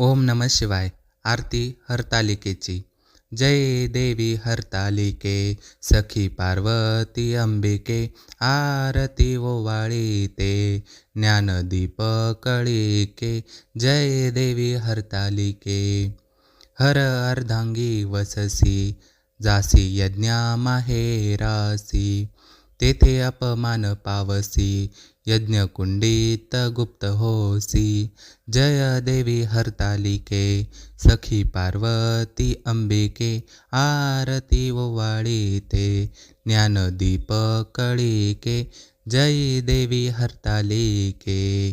ओम नमः शिवाय। आरती हरतालिकेची। जय देवी हरतालिके, सखी पार्वती अंबिके, आरती ओवाळीते ज्ञानदीप कळिके। जय देवी हरतालिके। हर अर्धांगी वससी, जासी यज्ञा माहेरासी, तेथे अपमान पावसी, यज्ञकुंडीत गुप्त होसी। जय देवी हरतालिके, सखी पार्वती अंबिके, आरती ओवाळीते ज्ञानदीप कळिके। जय देवी हरतालिके।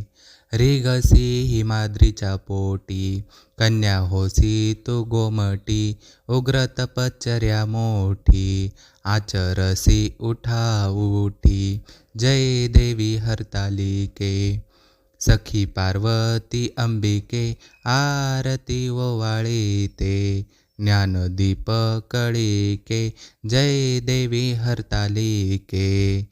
रिगसी हिमाद्रीच्या पोटी, कन्या होसी तू गोमटी, उग्र तपश्चर्या मोठी, आचरसी उठाउठी। जय देवी हरतालिके, सखी पार्वती अंबिके, आरती ओवाळीते ज्ञानदीप कळिके। जय देवी हरतालिके।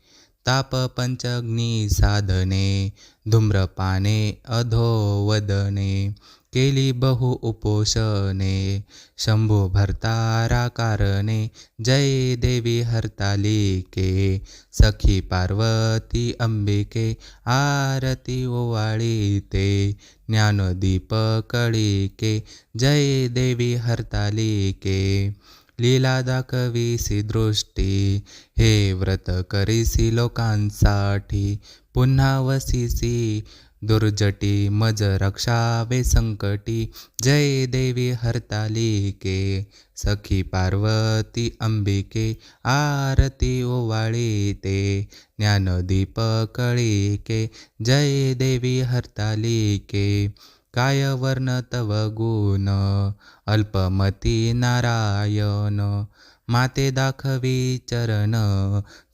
ताप पंचग्नी साधने, धूम्रपाने अधोवदने, केली बहु उपोषणे, शंभू भरतारा कारणे। जय देवी हरतालिके, सखी पार्वती अंबिके, आरती ओवाळीते ज्ञानदीप कळिके। जय देवी हरतालिके। लीला दाखविसी दृष्टी, हे व्रत करीसी लोकांसाठी, पुन्हा वसिसी दुर्जटी, मज रक्षावे संकटी। जय देवी हरतालिके, सखी पार्वती अंबिके, आरती ओवाळीते ज्ञानदीप कळिके। जय देवी हरतालिके। काय वर्ण तव गुण, अल्पमती नारायण, माते दाखवी चरण,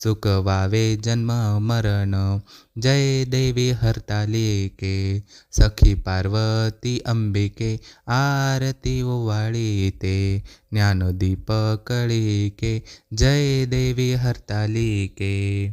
चुकवावे जन्म मरण। जय देवी हरतालिके, सखी पार्वती अंबिके, आरती ओवाळीते ज्ञानदीप कळिके। जय देवी हरतालिके।